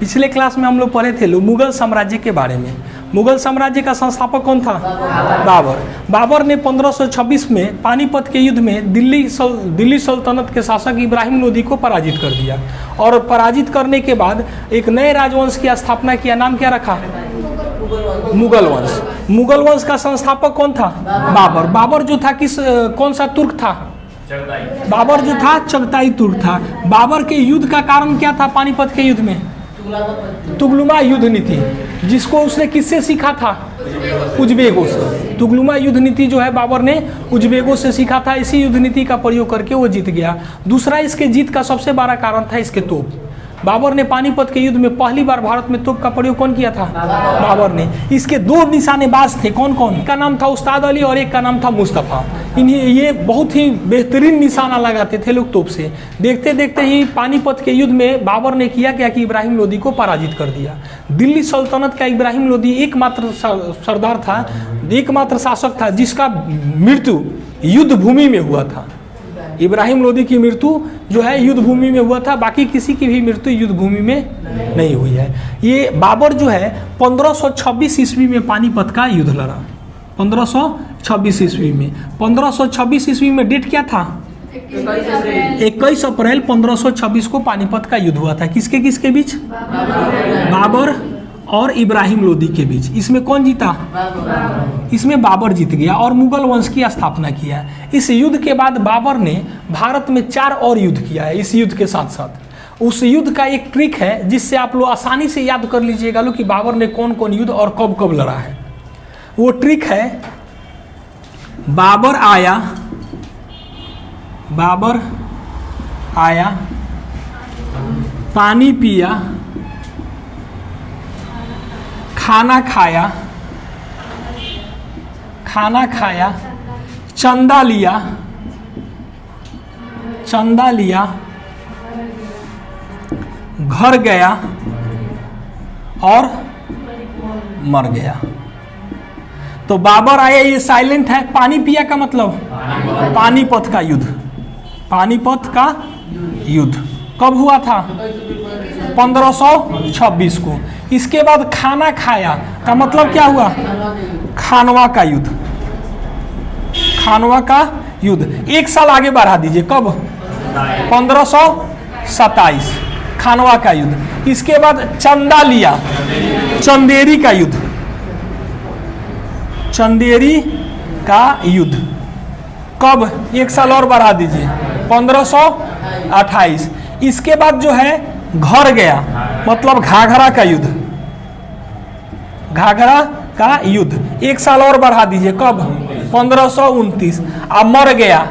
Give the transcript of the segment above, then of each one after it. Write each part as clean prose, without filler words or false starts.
पिछले क्लास में हम लोग पढ़े थे मुगल साम्राज्य के बारे में। मुगल साम्राज्य का संस्थापक कौन था? बाबर। बाबर ने 1526 में पानीपत के युद्ध में दिल्ली सल्तनत के शासक इब्राहिम लोदी को पराजित कर दिया और पराजित करने के बाद एक नए राजवंश की स्थापना किया। नाम क्या रखा? मुगल वंश। मुगल वंश का संस्थापक कौन था? बाबर। बाबर जो था कौन सा तुर्क था? बाबर जो था चगताई तुर्क था। बाबर के युद्ध का कारण क्या था? पानीपत के युद्ध में तुगलुमा युद्ध नीति, जिसको उसने किससे सीखा था? उज्बेकों से। तुगलुमा युद्ध नीति जो है बाबर ने उज्बेकों से सीखा था। इसी युद्ध नीति का प्रयोग करके वो जीत गया। दूसरा इसके जीत का सबसे बड़ा कारण था इसके तोप। बाबर ने पानीपत के युद्ध में पहली बार भारत में तोप का प्रयोग कौन किया था? बाबर ने। इसके दो निशानेबाज थे, कौन कौन? एक का नाम था उस्ताद अली और एक का नाम था मुस्तफ़ा। इन्हें ये बहुत ही बेहतरीन निशाना लगाते थे लोग तोप से। देखते देखते ही पानीपत के युद्ध में बाबर ने किया क्या कि इब्राहिम लोदी को पराजित कर दिया। दिल्ली सल्तनत का इब्राहिम लोदी एकमात्र सरदार था, एकमात्र शासक था जिसका मृत्यु युद्ध भूमि में हुआ था। इब्राहिम लोदी की मृत्यु जो है युद्ध भूमि में हुआ था, बाकी किसी की भी मृत्यु युद्ध भूमि में नहीं हुई है। ये बाबर जो है 1526 ईस्वी में पानीपत का युद्ध लड़ा। 1526 ईस्वी में 1526 ईस्वी में डेट क्या था? 21 अप्रैल 1526 को पानीपत का युद्ध हुआ था। किसके किसके बीच? बाबर और इब्राहिम लोदी के बीच। इसमें कौन जीता? इसमें बाबर जीत गया और मुगल वंश की स्थापना किया। इस युद्ध के बाद बाबर ने भारत में 4 और युद्ध किया है। इस युद्ध के साथ साथ उस युद्ध का एक ट्रिक है जिससे आप लोग आसानी से याद कर लीजिएगा लो कि बाबर ने कौन कौन युद्ध और कब कब लड़ा है। वो ट्रिक है बाबर आया, पानी पिया, खाना खाया, चंदा लिया, घर गया और मर गया। तो बाबर आया, ये साइलेंट है। पानी पिया का मतलब पानीपत का युद्ध। पानीपत का युद्ध कब हुआ था? 1526 को। इसके बाद खाना खाया का मतलब क्या हुआ? खानवा का युद्ध। खानवा का युद्ध 1 साल आगे बढ़ा दीजिए, कब? 1527 खानवा का युद्ध। इसके बाद चंदा लिया, चंदेरी का युद्ध। चंदेरी का युद्ध कब? 1 साल और बढ़ा दीजिए, 1528। इसके बाद जो है घर गया मतलब घाघरा का युद्ध। घाघरा का युद्ध 1 साल और बढ़ा दीजिए, कब? 1529। अब मर गया,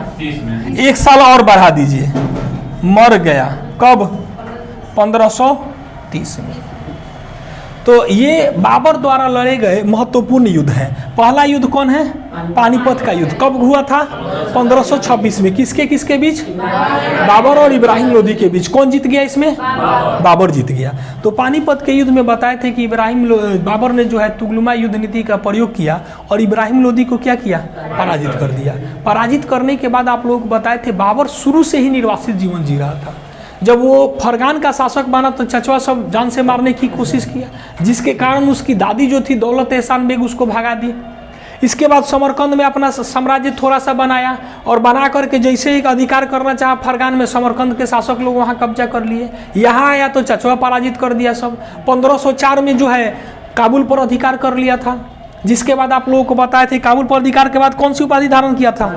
1 साल और बढ़ा दीजिए, मर गया कब? 1530 में। तो ये बाबर द्वारा लड़े गए महत्वपूर्ण युद्ध है। पहला युद्ध कौन है? पानीपत का युद्ध। कब हुआ था? 1526 में। किसके किसके बीच? बाबर और इब्राहिम लोदी के बीच। कौन जीत गया इसमें? बाबर जीत गया। तो पानीपत के युद्ध में बताए थे कि बाबर ने जो है तुगलुमा युद्ध नीति का प्रयोग किया और इब्राहिम लोदी को क्या किया? पराजित कर दिया। पराजित करने के बाद आप लोग बताए थे बाबर शुरू से ही निर्वासित जीवन जी रहा था। जब वो फरगान का शासक बना तो चचवा सब जान से मारने की कोशिश किया, जिसके कारण उसकी दादी जो थी दौलत एहसान बेग उसको भगा दी। इसके बाद समरकंद में अपना साम्राज्य थोड़ा सा बनाया और बना करके जैसे एक अधिकार करना चाहा फरगान में, समरकंद के शासक लोग वहाँ कब्जा कर लिए। यहाँ आया तो चचवा पराजित कर दिया सब। 1504 में जो है काबुल पर अधिकार कर लिया था, जिसके बाद आप लोगों को बताए थे काबुल पर अधिकार के बाद कौन सी उपाधि धारण किया था?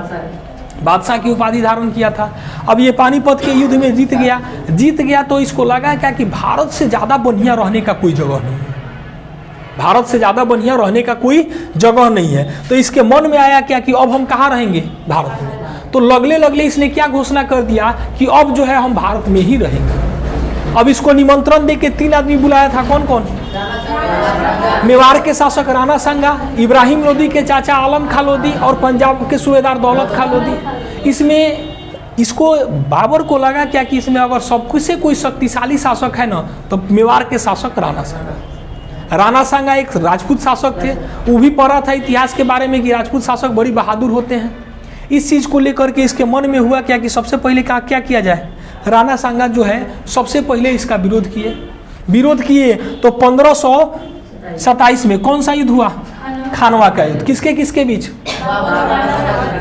बादशाह की उपाधि धारण किया था। अब ये पानीपत के युद्ध में जीत गया तो इसको लगा क्या कि भारत से ज़्यादा बढ़िया रहने का कोई जगह नहीं है। भारत से ज़्यादा बढ़िया रहने का कोई जगह नहीं है। तो इसके मन में आया क्या कि अब हम कहाँ रहेंगे? भारत में। तो लगले इसने क्या घोषणा कर दिया कि अब जो है हम भारत में ही रहेंगे। अब इसको निमंत्रण दे के 3 आदमी बुलाया था। कौन कौन? मेवाड़ के शासक राणा सांगा, इब्राहिम लोदी के चाचा आलम खां लोदी और पंजाब के सूबेदार दौलत खां लोदी। इसमें इसको बाबर को लगा क्या कि इसमें अगर सब कुछ से कोई शक्तिशाली शासक है ना तो मेवाड़ के शासक राणा सांगा। राणा सांगा एक राजपूत शासक थे। वो भी पढ़ा था इतिहास के बारे में कि राजपूत शासक बड़ी बहादुर होते हैं। इस चीज़ को लेकर के इसके मन में हुआ क्या कि सबसे पहले क्या किया जाए? राणा सांगा जो है सबसे पहले इसका विरोध किए। विरोध किए तो 1527 में कौन सा युद्ध हुआ? खानवा का युद्ध। किसके किसके बीच?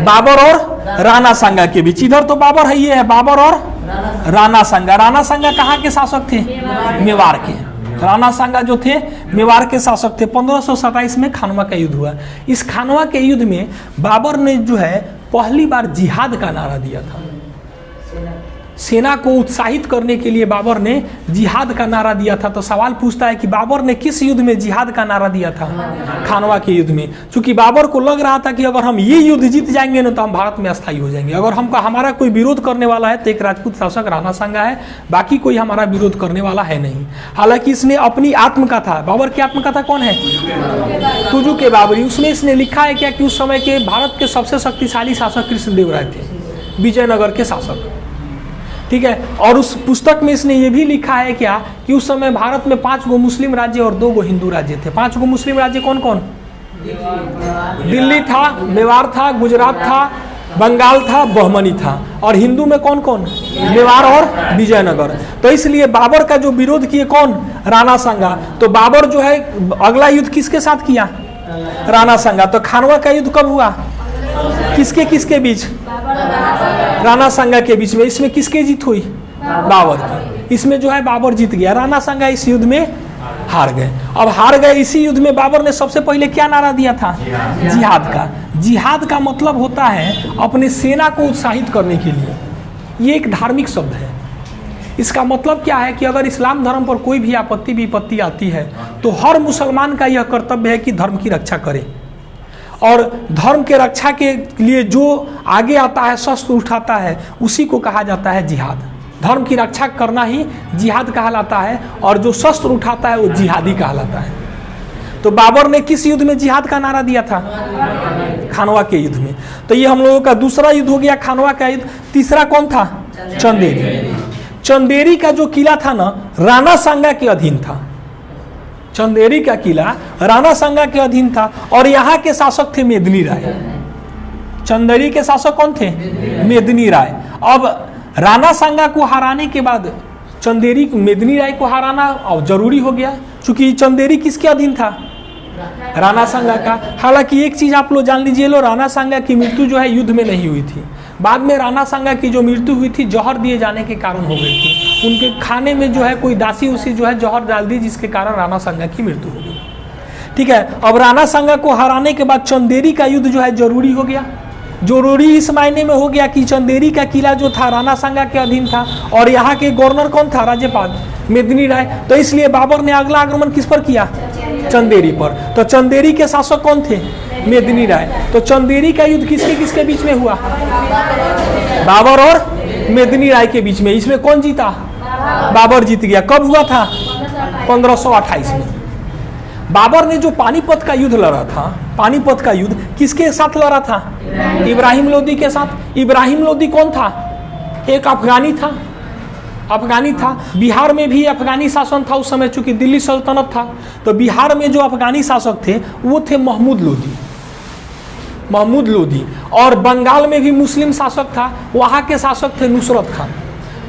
बाबर और राणा सांगा के बीच। इधर तो बाबर है, ये है बाबर और राणा सांगा। राणा सांगा कहाँ के शासक थे? मेवाड़ के। राणा सांगा जो थे मेवाड़ के शासक थे। 1527 में खानवा का युद्ध हुआ। इस खानवा के युद्ध में बाबर ने जो है पहली बार जिहाद का नारा दिया था। सेना को उत्साहित करने के लिए बाबर ने जिहाद का नारा दिया था। तो सवाल पूछता है कि बाबर ने किस युद्ध में जिहाद का नारा दिया था? खानवा के युद्ध में। क्योंकि बाबर को लग रहा था कि अगर हम ये युद्ध जीत जाएंगे ना तो हम भारत में अस्थायी हो जाएंगे। अगर हमारा कोई विरोध करने वाला है तो एक राजपूत शासक राणा सांगा है, बाकी कोई हमारा विरोध करने वाला है नहीं। हालांकि इसने अपनी आत्मकथा, बाबर की आत्मकथा कौन है? तुजु के बाबरी। उसमें इसने लिखा है क्या कि उस समय के भारत के सबसे शक्तिशाली शासक कृष्णदेव राय थे, विजयनगर के शासक। ठीक है। और उस पुस्तक में इसने ये भी लिखा है क्या कि उस समय भारत में 5 गो मुस्लिम राज्य और 2 गो हिंदू राज्य थे। 5 गो मुस्लिम राज्य कौन कौन? दिल्ली था, मेवाड़ था, गुजरात था, बंगाल था, बहमनी था। और हिंदू में कौन कौन? मेवाड़ और विजयनगर। तो इसलिए बाबर का जो विरोध किए कौन? राणा सांगा। तो बाबर जो है अगला युद्ध किसके साथ किया? राणा सांगा। तो खानवा का युद्ध कब हुआ? किसके किसके बीच? राणा सांगा के बीच में। इसमें किसके जीत हुई? बाबर की। इसमें जो है बाबर जीत गया, राणा सांगा इस युद्ध में हार गए। अब हार गए, इसी युद्ध में बाबर ने सबसे पहले क्या नारा दिया था? जिहाद का। जिहाद का मतलब होता है अपने सेना को उत्साहित करने के लिए। ये एक धार्मिक शब्द है। इसका मतलब क्या है कि अगर इस्लाम धर्म पर कोई भी आपत्ति विपत्ति आती है तो हर मुसलमान का यह कर्तव्य है कि धर्म की रक्षा करे। और धर्म के रक्षा के लिए जो आगे आता है, शस्त्र उठाता है, उसी को कहा जाता है जिहाद। धर्म की रक्षा करना ही जिहाद कहलाता है और जो शस्त्र उठाता है वो जिहादी कहलाता है। तो बाबर ने किस युद्ध में जिहाद का नारा दिया था? खानवा के युद्ध में। तो ये हम लोगों का दूसरा युद्ध हो गया, खानवा का युद्ध। तीसरा कौन था? चंदेरी। चंदेरी का जो किला था ना, राणा सांगा के अधीन था। चंदेरी का किला राणा सांगा के अधीन था और यहाँ के शासक थे मेदिनी राय। चंदेरी के शासक कौन थे? मेदिनी राय। अब राणा सांगा को हराने के बाद चंदेरी मेदिनी राय को हराना अब जरूरी हो गया, क्योंकि चंदेरी किसके अधीन था? राणा सांगा का। हालांकि एक चीज आप लोग जान लीजिए, राणा सांगा की मृत्यु जो है युद्ध में नहीं हुई थी। बाद में राणा सांगा की जो मृत्यु हुई थी जहर दिए जाने के कारण हो गई थी। उनके खाने में जो है कोई दासी उसी जो है जहर डाल दी, जिसके कारण राणा सांगा की मृत्यु हो गई। ठीक है। अब राणा सांगा को हराने के बाद चंदेरी का युद्ध जो है जरूरी हो गया। जरूरी इस मायने में हो गया कि चंदेरी का किला जो था राणा सांगा के अधीन था और यहाँ के गवर्नर कौन था? राज्यपाल मेदिनी राय। तो इसलिए बाबर ने अगला आक्रमण किस पर किया? चंदेरी पर। तो चंदेरी के शासक कौन थे? मेदिनी राय। तो चंदेरी का युद्ध किसके किसके बीच में हुआ? बाबर और मेदिनी राय के बीच में। इसमें कौन जीता? बाबर जीत गया। कब हुआ था? 1528 में। बाबर ने जो पानीपत का युद्ध लड़ा था, पानीपत का युद्ध किसके साथ लड़ा था? इब्राहिम लोदी के साथ। इब्राहिम लोदी कौन था? एक अफगानी था। अफगानी था। बिहार में भी अफगानी शासन था उस समय, चूंकि दिल्ली सल्तनत था। तो बिहार में जो अफगानी शासक थे वो थे महमूद लोदी। महमूद लोदी। और बंगाल में भी मुस्लिम शासक था, वहाँ के शासक थे नुसरत खान।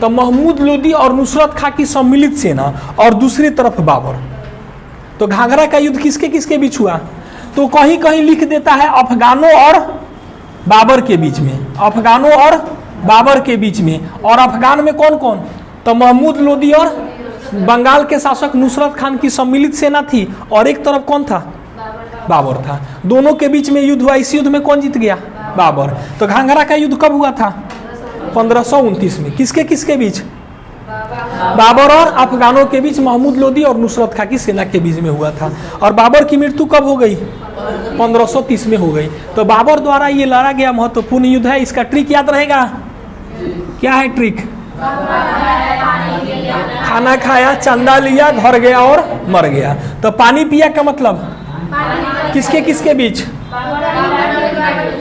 तो महमूद लोदी और नुसरत खान की सम्मिलित सेना और दूसरी तरफ बाबर। तो घाघरा का युद्ध किसके किसके बीच हुआ? तो कहीं कहीं लिख देता है अफगानों और बाबर के बीच में। अफगानों और बाबर के बीच में। और अफगान में कौन कौन? तो महमूद लोदी और बंगाल के शासक नुसरत खान की सम्मिलित सेना थी और एक तरफ कौन था? बाबर था। दोनों के बीच में युद्ध हुआ। इस युद्ध में कौन जीत गया? बाबर। तो घाघरा का युद्ध कब हुआ था? 1529 में। किसके किसके बीच? बाबर और अफगानों के बीच, महमूद लोदी और नुसरत खान की सेना के बीच में हुआ था। और बाबर की मृत्यु कब हो गई? 1530 में हो गई। तो बाबर द्वारा ये लड़ा गया महत्वपूर्ण युद्ध है। इसका ट्रिक याद रहेगा। क्या है ट्रिक? खाना खाया, चंदा लिया, घर गया और मर गया। तो पानी पिया का मतलब किसके किसके बीच?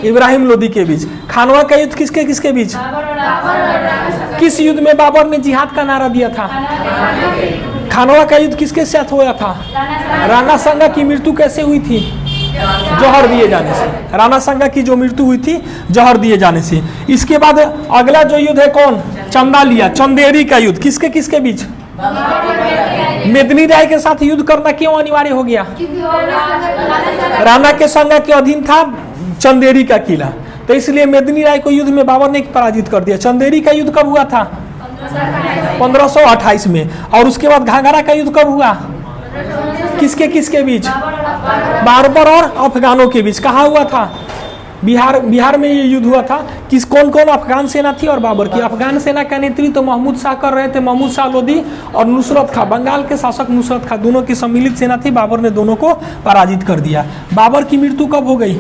इब्राहिम लोदी के बीच। खानवा का युद्ध किसके किसके बीच? किस युद्ध में बाबर ने जिहाद का नारा दिया था? खानवा का युद्ध किसके साथ हुआ था? राणा सांगा की मृत्यु कैसे हुई थी? जहर दिए जाने से। राणा सांगा की जो मृत्यु हुई थी जहर दिए जाने से। इसके बाद अगला जो युद्ध है कौन? चंदा लिया, चंदेरी का युद्ध किसके किसके बीच? मेदिनी राय के साथ युद्ध करना क्यों अनिवार्य हो गया? राणा के संज्ञा के अधीन था चंदेरी का किला, तो इसलिए मेदिनी राय को युद्ध में बाबर ने पराजित कर दिया। चंदेरी का युद्ध कब हुआ था? 1528 में। और उसके बाद घाघरा का युद्ध कब हुआ? किसके बीच? बाबर और अफगानों के बीच। कहाँ हुआ था? बिहार में ये युद्ध हुआ था। कौन कौन? अफगान सेना थी और बाबर की। अफगान सेना का नेतृत्व तो महमूद शाह कर रहे थे, महमूद शाह लोदी, और नुसरत खां, बंगाल के शासक नुसरत खां, दोनों की सम्मिलित सेना थी। बाबर ने दोनों को पराजित कर दिया। बाबर की मृत्यु कब हो गई?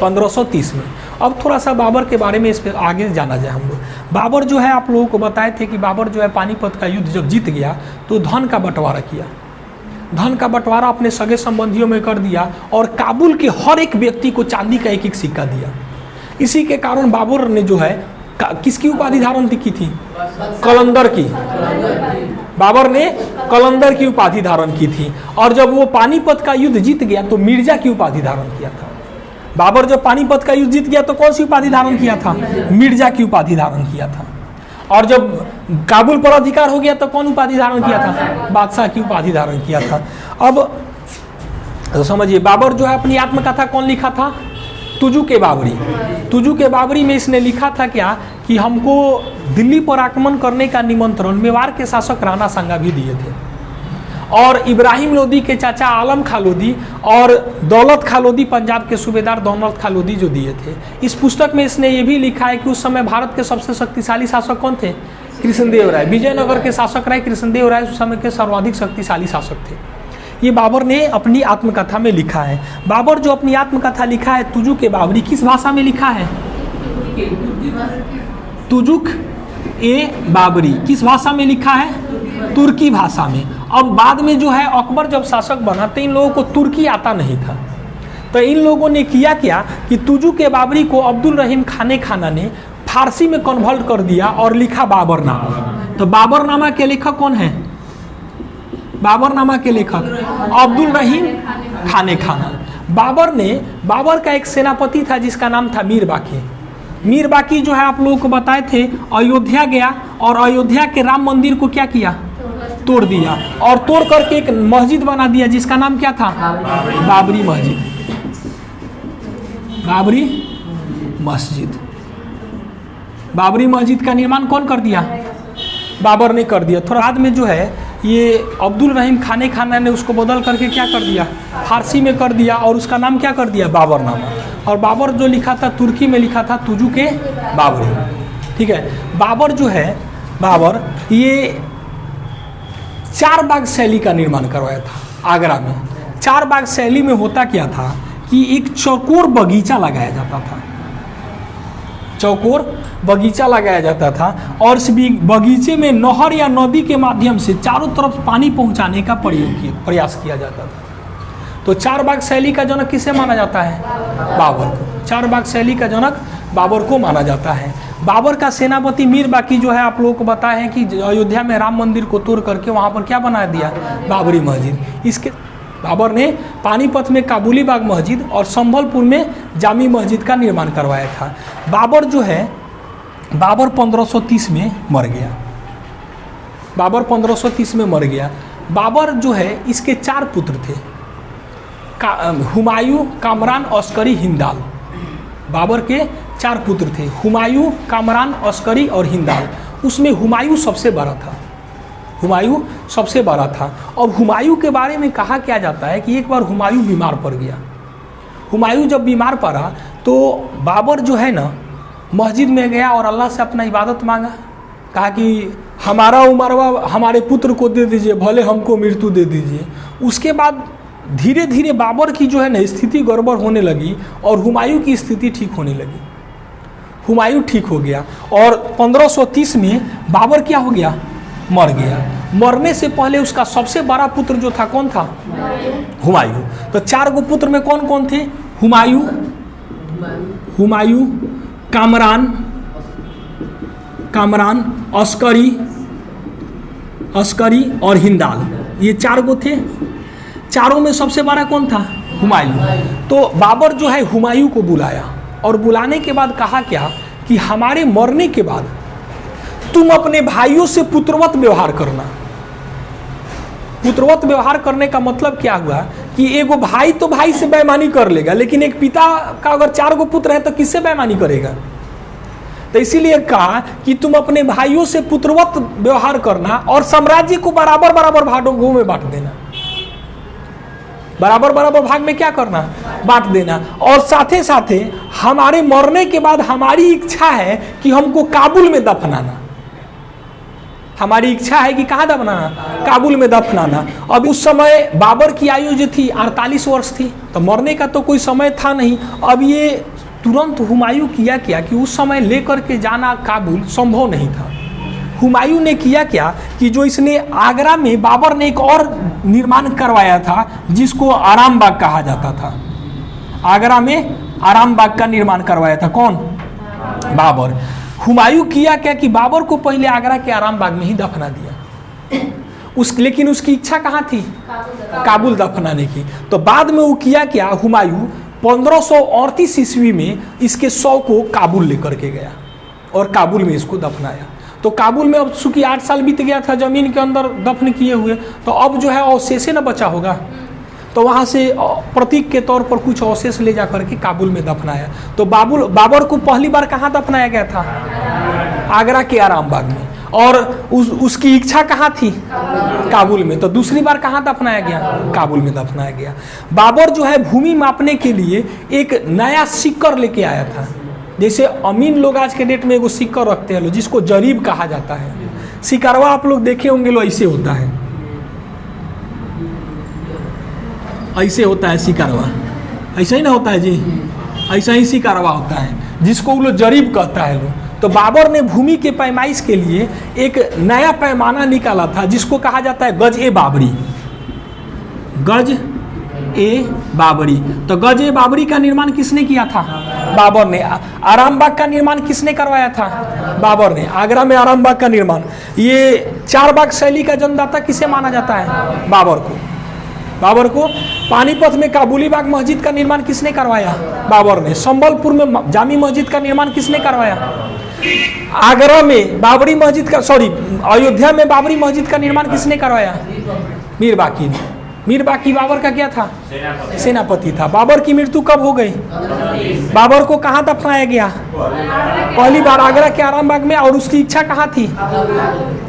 1530 में। अब थोड़ा सा बाबर के बारे में इस पर आगे जाना जाए हम लोग। बाबर जो है, आप लोगों को बताए थे कि बाबर जो है पानीपत का युद्ध जब जीत गया तो धन का बंटवारा किया। धन का बंटवारा अपने सगे संबंधियों में कर दिया और काबुल के हर एक व्यक्ति को चांदी का एक एक सिक्का दिया। इसी के कारण बाबर ने जो है किसकी उपाधि धारण की थी? कलंदर की। बाबर ने कलंदर की उपाधि धारण की थी। और जब वो पानीपत का युद्ध जीत गया तो मिर्जा की उपाधि धारण किया था। बाबर जब पानीपत का युद्ध जीत गया तो कौन सी उपाधि धारण किया था? मिर्जा की उपाधि धारण किया था। और जब काबुल पर अधिकार हो गया तो कौन उपाधि धारण किया था? बादशाह की उपाधि धारण किया था। अब तो समझिए, बाबर जो है अपनी आत्मकथा कौन लिखा था? तुजु के बाबरी। तुजु के बाबरी में इसने लिखा था क्या कि हमको दिल्ली पर आक्रमण करने का निमंत्रण मेवाड़ के शासक राणा सांगा भी दिए थे, और इब्राहिम लोदी के चाचा आलम खां लोदी और दौलत खां लोदी, पंजाब के सूबेदार दौलत खां लोदी जो दिए थे। इस पुस्तक में इसने ये भी लिखा है कि उस समय भारत के सबसे शक्तिशाली शासक कौन थे? कृष्णदेव राय। विजयनगर के शासक राय कृष्णदेव राय उस समय के सर्वाधिक शक्तिशाली शासक थे। ये बाबर ने अपनी आत्मकथा में लिखा है। बाबर जो अपनी आत्मकथा लिखा है तुजुक ए बाबरी, किस भाषा में लिखा है? तुजुक ए बाबरी किस भाषा में लिखा है? तुर्की भाषा में। अब बाद में जो है अकबर जब शासक बना तो इन लोगों को तुर्की आता नहीं था, तो इन लोगों ने किया क्या कि तुजुक ए बाबरी को अब्दुल रहीम खाने खाना ने फारसी में कन्वर्ट कर दिया और लिखा बाबरनामा। तो बाबरनामा के लेखक कौन है? बाबरनामा के लेखक अब्दुल रहीम खाने खाना। बाबर का एक सेनापति था जिसका नाम था मीर बाकी। मीर बाकी जो है आप लोगों को बताए थे अयोध्या गया और अयोध्या के राम मंदिर को क्या किया? तोड़ दिया, और तोड़ करके एक मस्जिद बना दिया जिसका नाम क्या था? बाबरी मस्जिद। बाबरी मस्जिद। बाबरी मस्जिद का निर्माण कौन कर दिया? बाबर ने कर दिया। थोड़ा बाद में जो है ये अब्दुल रहीम खाने खाना ने उसको बदल करके क्या कर दिया? फारसी में कर दिया और उसका नाम क्या कर दिया? बाबरनामा। और बाबर जो लिखा था तुर्की में लिखा था तुजुक ए बाबरी। ठीक है। बाबर जो है, बाबर ये 4 बाग शैली का निर्माण करवाया था आगरा में। 4 बाग शैली में होता क्या था कि एक चौकोर बगीचा लगाया जाता था। चौकोर बगीचा लगाया जाता था और इस बगीचे में नहर या नदी के माध्यम से चारों तरफ पानी पहुंचाने का प्रयास किया जाता था। तो 4 बाग शैली का जनक किसे माना जाता है? बाबर को। 4 बाग शैली का जनक बाबर को माना जाता है। बाबर का सेनापति मीर बाकी जो है आप लोगों को बताया है कि अयोध्या में राम मंदिर को तोड़ करके वहाँ पर क्या बना दिया? बाबरी मस्जिद। इसके बाबर ने पानीपत में काबुली बाग मस्जिद और संभलपुर में जामी मस्जिद का निर्माण करवाया था। बाबर जो है, बाबर 1530 में मर गया। बाबर 1530 में मर गया। बाबर जो है इसके 4 पुत्र थे, हुमायूं, कामरान, अस्करी, हिंदाल। बाबर के 4 पुत्र थे, हुमायूं, कामरान, अस्करी और हिंदाल। उसमें हुमायूं सबसे बड़ा था। हुमायूं सबसे बड़ा था। और हुमायूं के बारे में कहा क्या जाता है कि एक बार हुमायूं बीमार पड़ गया। हुमायूं जब बीमार पड़ा तो बाबर जो है ना मस्जिद में गया और अल्लाह से अपना इबादत मांगा। कहा कि हमारा उमरवा हमारे पुत्र को दे दीजिए, भले हमको मृत्यु दे दीजिए। उसके बाद धीरे धीरे बाबर की जो है ना स्थिति गड़बड़ होने लगी और हुमायूं की स्थिति ठीक होने लगी। हुमायूं ठीक हो गया और 1530 में बाबर क्या हो गया? मर गया। मरने से पहले उसका सबसे बड़ा पुत्र जो था कौन था? हुमायूं। तो 4 गो पुत्र में कौन कौन थे? हुमायूं, कामरान, अस्करी और हिंदाल। ये 4 गो थे। चारों में सबसे बड़ा कौन था? हुमायूं। तो बाबर जो है हुमायूं को बुलाया और बुलाने के बाद कहा क्या कि हमारे मरने के बाद तुम अपने भाइयों से पुत्रवत व्यवहार करना। पुत्रवत व्यवहार करने का मतलब क्या हुआ कि एगो भाई तो भाई से बेईमानी कर लेगा, लेकिन एक पिता का अगर 4 गो पुत्र है तो किससे बेईमानी करेगा? तो इसीलिए कहा कि तुम अपने भाइयों से पुत्रवत व्यवहार करना और साम्राज्य को बराबर बराबर भागों में बांट देना। बराबर बराबर भाग में क्या करना? बांट देना। और साथे साथे हमारे मरने के बाद हमारी इच्छा है कि हमको काबुल में दफनाना। हमारी इच्छा है कि कहाँ दफनाना? काबुल में दफनाना। अब उस समय बाबर की आयु जो थी 48 वर्ष थी, तो मरने का तो कोई समय था नहीं। अब ये तुरंत हुमायूं किया क्या कि उस समय लेकर के जाना काबुल संभव नहीं था। हुमायूं ने किया क्या कि जो इसने आगरा में बाबर ने एक और निर्माण करवाया था जिसको आराम बाग कहा जाता था। आगरा में आराम बाग का निर्माण करवाया था कौन? बाबर। हुमायूं किया क्या कि बाबर को पहले आगरा के आराम बाग में ही दफना दिया। लेकिन उसकी इच्छा कहाँ थी? काबुल दफनाने की। तो बाद में वो किया क्या, हुमायूं 1538 ईस्वी में इसके 100 को काबुल लेकर के गया और काबुल में इसको दफनाया। तो काबुल में अब चूंकि 8 साल बीत गया था जमीन के अंदर दफन किए हुए, तो अब जो है अवशेष न बचा होगा, तो वहाँ से प्रतीक के तौर पर कुछ अवशेष ले जा करके काबुल में दफनाया। तो बाबर को पहली बार कहाँ दफनाया गया था? आगरा के आराम बाग में। और उसकी इच्छा कहाँ थी? काबुल में। तो दूसरी बार कहाँ दफनाया गया? काबुल में दफनाया गया। बाबर जो है भूमि मापने के लिए एक नया सिक्कर लेके आया था। जैसे अमीन लोग आज के डेट में एगो सिक्कर रखते हैं जिसको जरीब कहा जाता है। सिकरवा आप लोग देखे होंगे लो, ऐसे होता है, ऐसे होता है सिकरवा, ऐसा ही ना होता है जी, ऐसा ही सिकरवा होता है जिसको वो लोग जरीब कहता है लोग। तो बाबर ने भूमि के पैमाइश के लिए एक नया पैमाना निकाला था जिसको कहा जाता है गज ए बाबरी। गज ए बाबरी। तो गज ए बाबरी का निर्माण किसने किया था? बाबर ने। आराम बाग का निर्माण किसने करवाया था? बाबर ने। आगरा में आराम बाग का निर्माण, ये 4 बाग शैली का जन्मदाता किसे माना जाता है? बाबर को। बाबर को। पानीपत में काबुली बाग मस्जिद का निर्माण किसने करवाया? बाबर ने। संबलपुर में जामी मस्जिद का निर्माण किसने करवाया? आगरा में बाबरी मस्जिद का, सॉरी, अयोध्या में बाबरी मस्जिद का निर्माण किसने करवाया? मीर बाकी ने। मीर बाकी बाबर का क्या था? सेनापति था। बाबर की मृत्यु कब हो गई? बाबर को कहाँ दफनाया गया? पहली बार आगरा के आराम बाग में। और उसकी इच्छा कहाँ थी?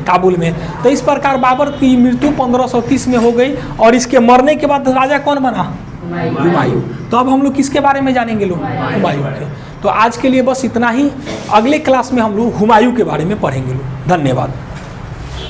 काबुल में। तो इस प्रकार बाबर की मृत्यु 1530 में हो गई। और इसके मरने के बाद राजा कौन बना? हुमायूं। तो अब हम लोग किसके बारे में जानेंगे लोग? हुमायूं के। तो आज के लिए बस इतना ही। अगले क्लास में हम लोग हुमायूं के बारे में पढ़ेंगे लोग। धन्यवाद।